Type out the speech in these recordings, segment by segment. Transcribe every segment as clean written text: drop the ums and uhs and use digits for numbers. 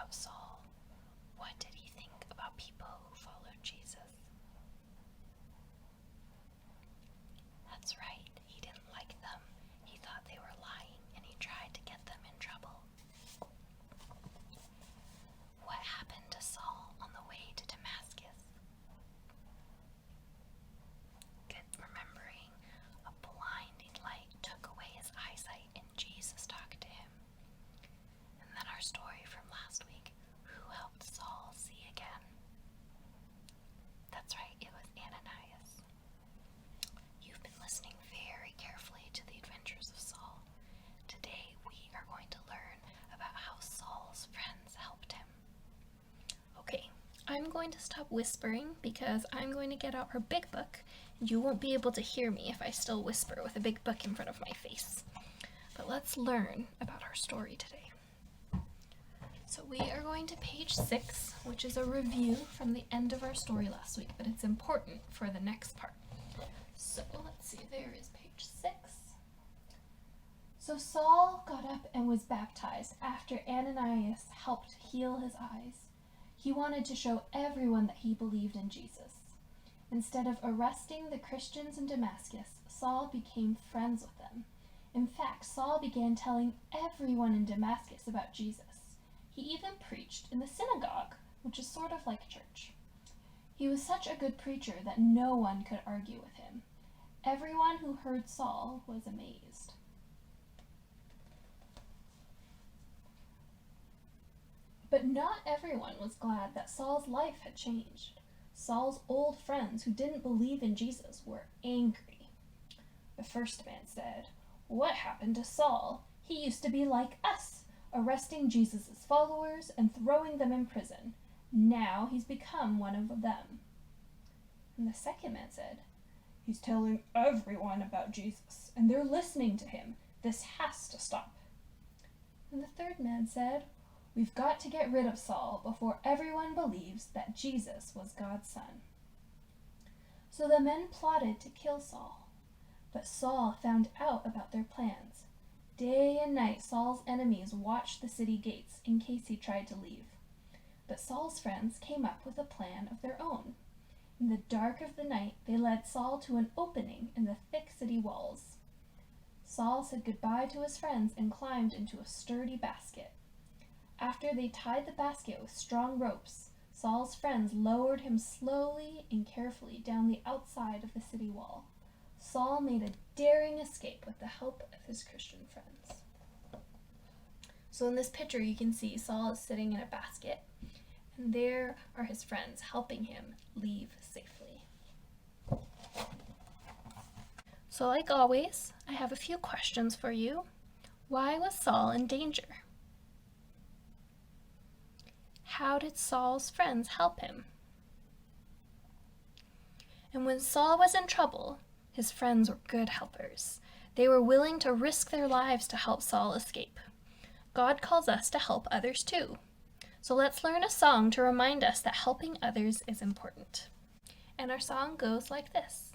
about Saul? What did he think about people who followed Jesus? That's right, he didn't like them. He thought they were lying, and he tried to get them in trouble. What happened to Saul on the way to Damascus? Remembering, a blinding light took away his eyesight, and Jesus talked to him. And then our story from last week, who helped Saul see again? That's right, it was Ananias. You've been listening very carefully to the adventures of Saul. Today we are going to learn about how Saul's friends helped him. Okay, I'm going to stop whispering because I'm going to get out our big book. You won't be able to hear me if I still whisper with a big book in front of my face. But let's learn about our story today. So we are going to page 6, which is a review from the end of our story last week, but it's important for the next part. So let's see, there is page 6. So Saul got up and was baptized after Ananias helped heal his eyes. He wanted to show everyone that he believed in Jesus. Instead of arresting the Christians in Damascus, Saul became friends with them. In fact, Saul began telling everyone in Damascus about Jesus. He even preached in the synagogue, which is sort of like church. He was such a good preacher that no one could argue with him. Everyone who heard Saul was amazed. But not everyone was glad that Saul's life had changed. Saul's old friends who didn't believe in Jesus were angry. The first man said, "What happened to Saul? He used to be like us, arresting Jesus' followers and throwing them in prison. Now he's become one of them." And the second man said, "He's telling everyone about Jesus, and they're listening to him. This has to stop." And the third man said, "We've got to get rid of Saul before everyone believes that Jesus was God's son." So the men plotted to kill Saul. But Saul found out about their plans. Day and night Saul's enemies watched the city gates in case he tried to leave. But Saul's friends came up with a plan of their own. In the dark of the night, they led Saul to an opening in the thick city walls. Saul said goodbye to his friends and climbed into a sturdy basket. After they tied the basket with strong ropes, Saul's friends lowered him slowly and carefully down the outside of the city wall. Saul made a daring escape with the help of his Christian friends. So in this picture you can see Saul is sitting in a basket, and there are his friends helping him leave safely. So like always, I have a few questions for you. Why was Saul in danger? How did Saul's friends help him? And when Saul was in trouble, his friends were good helpers. They were willing to risk their lives to help Saul escape. God calls us to help others too. So let's learn a song to remind us that helping others is important. And our song goes like this.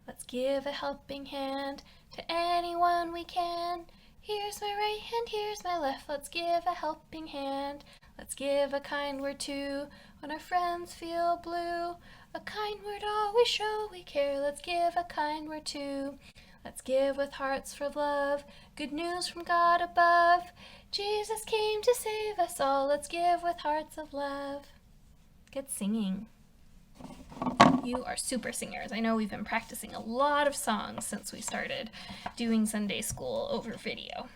Let's give a helping hand to anyone we can. Here's my right hand, here's my left. Let's give a helping hand. Let's give a kind word too when our friends feel blue. A kind word always show we care. Let's give a kind word too. Let's give with hearts full of love. Good news from God above. Jesus came to save us all. Let's give with hearts of love. Good singing. You are super singers. I know we've been practicing a lot of songs since we started doing Sunday school over video.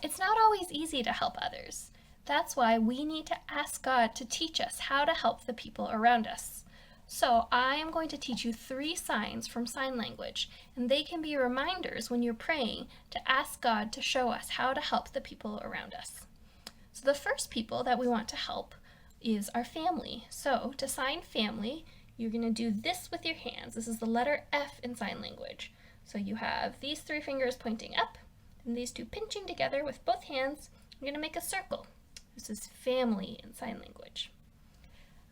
It's not always easy to help others. That's why we need to ask God to teach us how to help the people around us. So I am going to teach you 3 signs from sign language, and they can be reminders when you're praying to ask God to show us how to help the people around us. So the first people that we want to help is our family. So to sign family, you're going to do this with your hands. This is the letter F in sign language. So you have these 3 fingers pointing up, and these 2 pinching together with both hands. You're going to make a circle. This is family in sign language.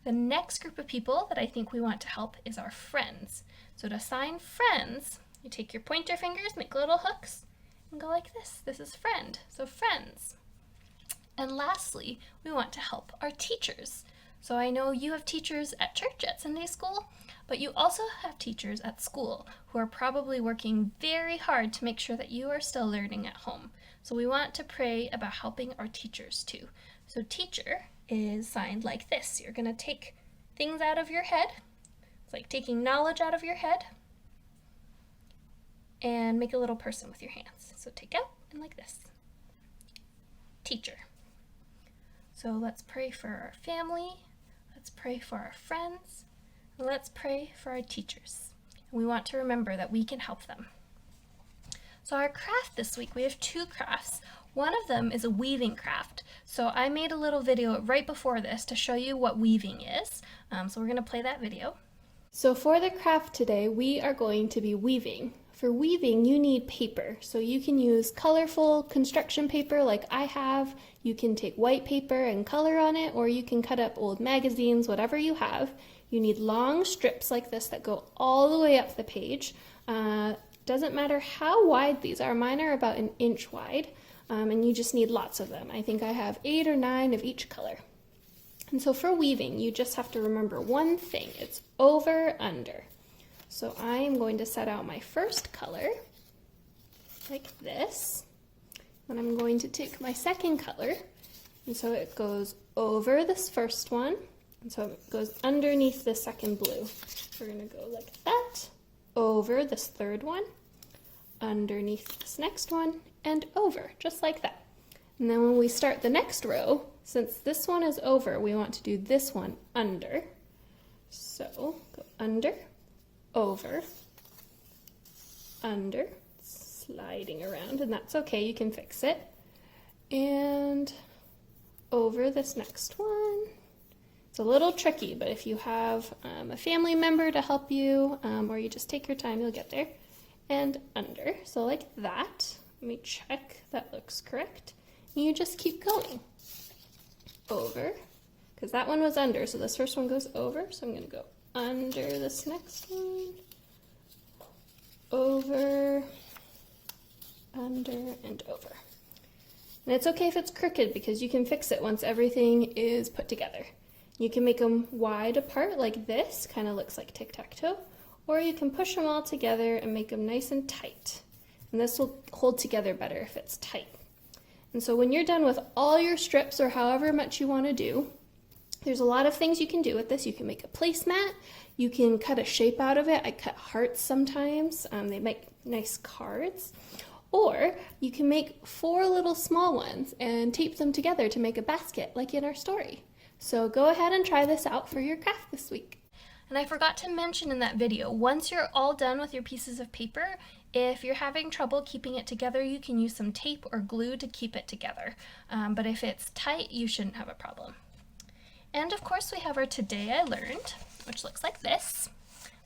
The next group of people that I think we want to help is our friends. So to sign friends, you take your pointer fingers, make little hooks, and go like this. This is friend. So friends. And lastly, we want to help our teachers. So I know you have teachers at church, at Sunday school, but you also have teachers at school who are probably working very hard to make sure that you are still learning at home. So we want to pray about helping our teachers too. So teacher is signed like this. You're going to take things out of your head. It's like taking knowledge out of your head and make a little person with your hands. So take out and like this. Teacher. So let's pray for our family. Let's pray for our friends. And let's pray for our teachers. And we want to remember that we can help them. So our craft this week, we have 2 crafts. One of them is a weaving craft. So I made a little video right before this to show you what weaving is. So we're going to play that video. So for the craft today, we are going to be weaving. For weaving, you need paper. So you can use colorful construction paper like I have. You can take white paper and color on it, or you can cut up old magazines, whatever you have. You need long strips like this that go all the way up the page. Doesn't matter how wide these are. Mine are about 1 inch wide, and you just need lots of them. I think I have 8 or 9 of each color. And so for weaving, you just have to remember one thing. It's over, under. So I am going to set out my first color like this. Then I'm going to take my second color, and so it goes over this first one, and so it goes underneath the second blue. We're going to go like that, over this third one, underneath this next one, and over, just like that. And then when we start the next row, since this one is over, we want to do this one under. So go under, over, under, sliding around, and that's okay, you can fix it. And over this next one. It's a little tricky, but if you have a family member to help you, or you just take your time, you'll get there. And under, so like that. Let me check that looks correct. And you just keep going. Over, because that one was under, so this first one goes over, so I'm going to go under this next one, over, under, and over. And it's okay if it's crooked because you can fix it once everything is put together. You can make them wide apart like this, kind of looks like tic-tac-toe, or you can push them all together and make them nice and tight. And this will hold together better if it's tight. And so when you're done with all your strips or however much you want to do, there's a lot of things you can do with this. You can make a placemat, you can cut a shape out of it. I cut hearts sometimes, they make nice cards. Or you can make 4 little small ones and tape them together to make a basket like in our story. So go ahead and try this out for your craft this week. And I forgot to mention in that video, once you're all done with your pieces of paper, if you're having trouble keeping it together, you can use some tape or glue to keep it together. But if it's tight, you shouldn't have a problem. And of course we have our Today I Learned, which looks like this.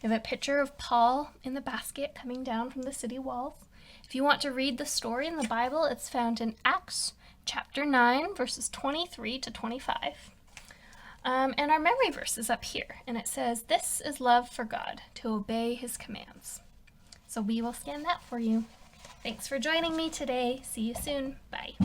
We have a picture of Paul in the basket coming down from the city walls. If you want to read the story in the Bible, it's found in Acts chapter 9, verses 23 to 25. And our memory verse is up here, and it says, "This is love for God, to obey his commands." So we will scan that for you. Thanks for joining me today. See you soon. Bye.